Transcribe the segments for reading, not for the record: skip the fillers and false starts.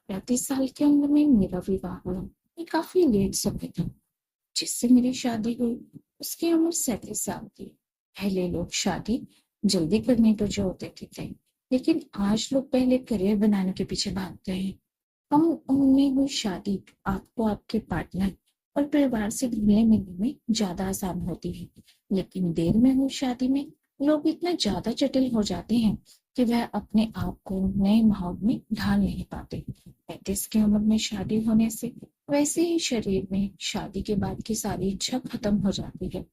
35 साल की उम्र में मेरा विवाह हुआ। ये काफी लेट समय था। जिससे मेरी शादी हुई उसकी उम्र 37 साल थी। पहले लोग शादी जल्दी करने पर जोर देते थे, लेकिन आज लोग पहले करियर बनाने के पीछे भागते हैं। कम उम्र में हुई शादी आपको आपके पार्टनर और परिवार से घुलने मिलने में ज्यादा आसान होती है, लेकिन देर में हुई शादी में लोग इतना ज्यादा जटिल हो जाते हैं कि वह अपने आप को नए माहौल में ढाल नहीं पाते। 35 की उम्र में शादी होने से वैसे ही शरीर में शादी के बाद की सारी इच्छा खत्म हो जाती है।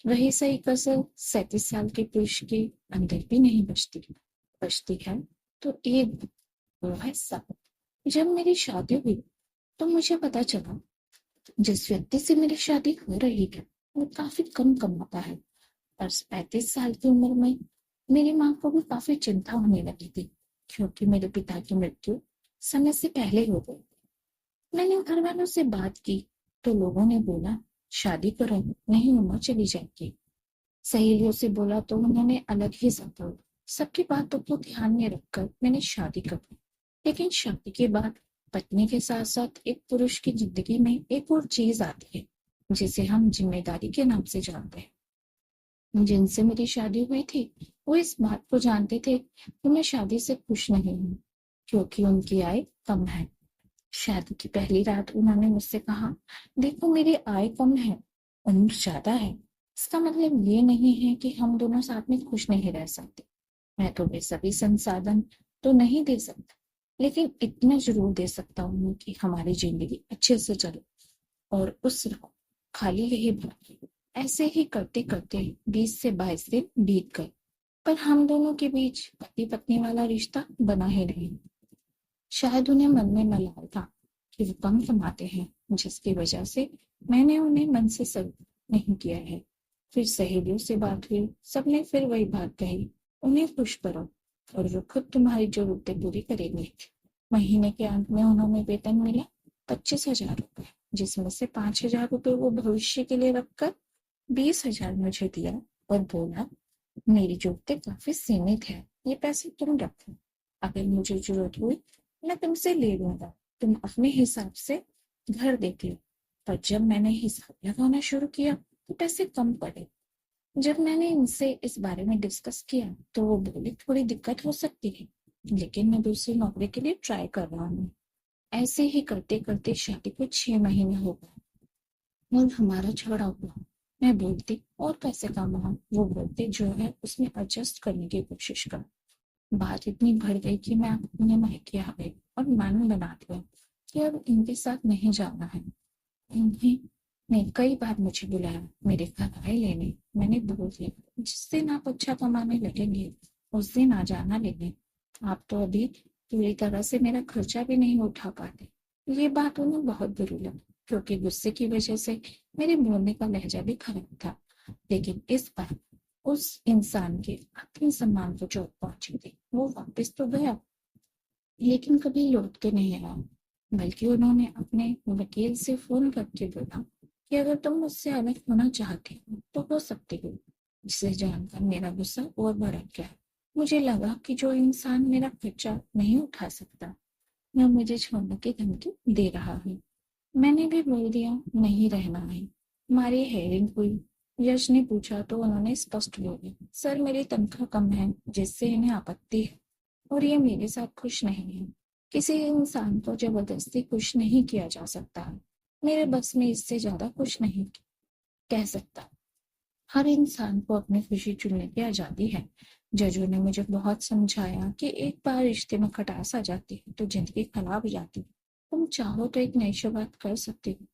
वही सही कसर 37 साल के पुरुष के अंदर भी नहीं बचती। बचती है तो एक वो है सब। जब मेरी शादी हुई तो मुझे पता चला जिस व्यक्ति से मेरी शादी हो रही है वो काफी कम कमाता है। और 35 साल की उम्र में मेरी माँ को भी काफी चिंता होने लगी थी, क्योंकि मेरे पिता की मृत्यु समय से पहले हो गई। मैंने घर वालों से बात की तो लोगों ने बोला शादी करो, नहीं उम्र चली जाएगी। सहेलियों से बोला तो उन्होंने अलग ही सब बोला। सबकी बातों को ध्यान में रखकर मैंने शादी कर ली। लेकिन शादी के बाद पत्नी के साथ साथ एक पुरुष की जिंदगी में एक और चीज आती है, जिसे हम जिम्मेदारी के नाम से जानते हैं। जिनसे मेरी शादी हुई थी वो इस बात को जानते थे कि मैं शादी से खुश नहीं हूँ, क्योंकि उनकी आय कम है। शादी की पहली रात उन्होंने मुझसे कहा, देखो मेरी आय कम है, उम्र ज्यादा है, इसका मतलब ये नहीं है कि हम दोनों साथ में खुश नहीं रह सकते। मैं तुम्हें सभी संसाधन तो नहीं दे सकता, लेकिन इतना जरूर दे सकता हूँ कि हमारी जिंदगी अच्छे से चले और उस खाली रहे बाकी। ऐसे ही करते करते 20 से 22 दिन बीत गए, पर हम दोनों के बीच पति पत्नी वाला रिश्ता बना ही नहीं। शायद उन्हें मन में मलाल था कि वो कम कमाते हैं, जिसकी वजह से मैंने उन्हें मन से सब नहीं किया है। फिर सहेलियों से बात हुई, सबने फिर वही बात कही, उन्हें खुश करो और वो खुद तुम्हारी जरूरतें पूरी करेंगे। महीने के अंत में उन्होंने वेतन मिला 25,000 रुपए, जिसमें से 5,000 रुपए वो भविष्य के लिए रखकर 20,000 मुझे दिया और बोला, मेरी जरूरतें काफी सीमित है, ये पैसे तुम रखो, अगर मुझे जरूरत हुई मैं तुमसे ले लूंगा, तुम अपने हिसाब से घर देख लो। पर जब मैंने हिसाब लगाना शुरू किया तो पैसे कम पड़े। जब मैंने इनसे इस बारे में डिस्कस किया तो वो बोले थोड़ी दिक्कत हो सकती है, लेकिन मैं दूसरी नौकरी के लिए ट्राई कर रहा हूँ। ऐसे ही करते करते शादी को 6 महीने हो गए और हमारा झगड़ा हुआ। मैं बोलती और पैसे कमाओ, वो बोलते जो है उसमें एडजस्ट करने की कोशिश कर। बात इतनी बढ़ गई कि मैं अपने मायके आ गई और मन बना दिया कि अब इनके साथ नहीं जाना है। इन्हें ने कई बार मुझे बुलाया मेरे घर आए लेने। मैंने बोल दिया जिस दिन आप अच्छा कमाने लगेंगे उस दिन आ जाना लेने, आप तो अभी पूरी तरह से मेरा खर्चा भी नहीं उठा पाते। ये बात उन्हें बहुत बुरी लगी, क्योंकि गुस्से की वजह से मेरे बोलने का लहजा भी खराब था। लेकिन इस बार उस इंसान के आत्मसम्मान को चोट पहुंची थी। वो वापस तो गया, लेकिन कभी लौट के नहीं आया। बल्कि उन्होंने अपने वकील से फोन करके बोला कि अगर तुम मुझसे अलग होना चाहती हो तो हो सकती हो। जिसे जानकर मेरा गुस्सा और भड़क गया। मुझे लगा कि जो इंसान मेरा खर्चा नहीं उठा सकता वह मुझे छोड़ने की धमकी दे रहा है। मैंने भी बोल दिया नहीं रहना है। हमारी हेयरिंग हुई। यश ने पूछा तो उन्होंने स्पष्ट बोला, सर मेरी तनख्वाह कम है जिससे इन्हें आपत्ति है और ये मेरे साथ खुश नहीं है। किसी इंसान को जबरदस्ती खुश नहीं किया जा सकता है। मेरे बस में इससे ज्यादा खुश नहीं कह सकता। हर इंसान को अपनी खुशी चुनने की आजादी है। जजों ने मुझे बहुत समझाया कि एक बार रिश्ते में खटास आ जाती है तो जिंदगी खराब हो जाती है। तुम चाहो तो एक नई शुरुआत कर सकते हो।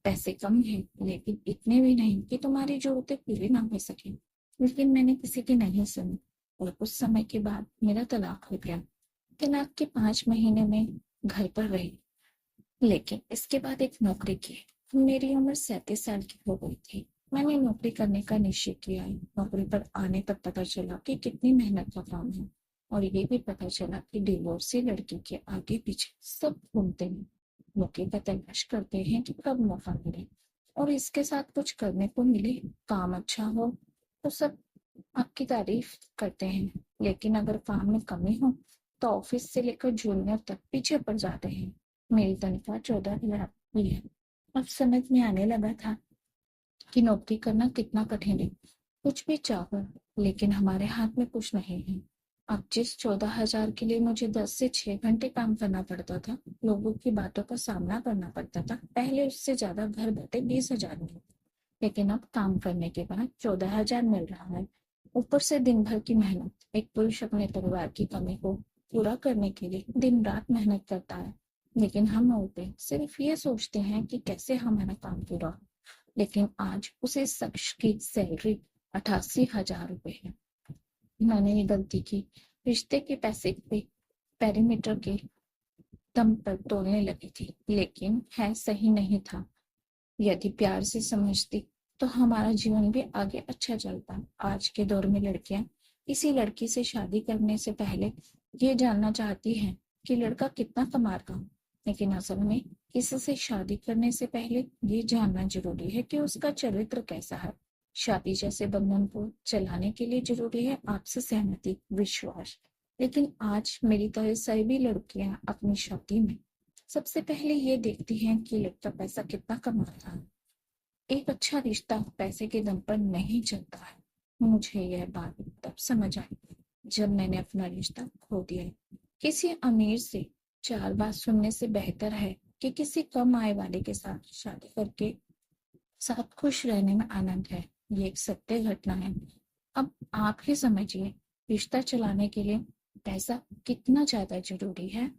पैसे कम है, लेकिन इतने भी नहीं कि तुम्हारी जरूरतें पूरी ना हो सके। लेकिन मैंने किसी की नहीं सुनी और कुछ समय के बाद मेरा तलाक हो गया। तलाक के 5 महीने में घर पर रही, लेकिन इसके बाद एक नौकरी की। मेरी उम्र 37 साल की हो गई थी। मैंने नौकरी करने का निश्चय किया है। नौकरी पर आने पर पता चला कि कितनी मेहनत का काम है, और ये भी पता चला कि डिवोर्सी लड़की के आगे पीछे सब घूमते हैं। मौके का तलाश करते हैं कि कब मौका मिले और इसके साथ कुछ करने को मिले। काम अच्छा हो तो सब आपकी तारीफ करते हैं, लेकिन अगर काम में कमी हो तो ऑफिस से लेकर जूनियर तक पीछे पड़ जाते हैं। मेरी तनख्वाह 14,000 हुई है। अब समझ में आने लगा था कि नौकरी करना कितना कठिन है। कुछ भी चाहो, लेकिन हमारे हाथ में कुछ नहीं है। अब जिस 14,000 के लिए मुझे 10 से 6 घंटे काम करना पड़ता था, लोगों की बातों का सामना करना पड़ता था, पहले उससे ज्यादा घर बैठे 20,000 मिले। लेकिन अब काम करने के बाद 14,000 मिल रहा है। ऊपर से दिन भर की मेहनत। एक पुरुष अपने परिवार की कमी को पूरा करने के लिए दिन रात मेहनत करता है, लेकिन हम औरतें सिर्फ ये सोचते हैं कि कैसे हमारा काम पूरा हो। लेकिन आज उसे शख्स की सैलरी 88,000 रुपए है। मैंने ये गलती की, रिश्ते के पैसे पे पैरामीटर के दम पर तोड़ने लगी थी, लेकिन है सही नहीं था। यदि प्यार से समझती तो हमारा जीवन भी आगे अच्छा चलता। आज के दौर में लड़कियां किसी लड़की से शादी करने से पहले ये जानना चाहती हैं कि लड़का कितना कमा रहा है, लेकिन असल में किसी से शादी करने से पहले ये जानना जरूरी है कि उसका चरित्र कैसा है। शादी जैसे बंधन को चलाने के लिए जरूरी है आपसे सहमति, विश्वास। लेकिन आज मेरी तरह सभी लड़कियां अपनी शादी में सबसे पहले ये देखती हैं कि लड़का पैसा कितना कमा रहा है। एक अच्छा रिश्ता पैसे के दम पर नहीं चलता है। मुझे यह बात तब समझ आई जब मैंने अपना रिश्ता खो दिया। किसी अमीर से 4 बात सुनने से बेहतर है कि किसी कम आय वाले के साथ शादी करके साथ खुश रहने में आनंद है। ये एक सत्य घटना है। अब आप ही समझिए, रिश्ता चलाने के लिए पैसा कितना ज्यादा जरूरी है।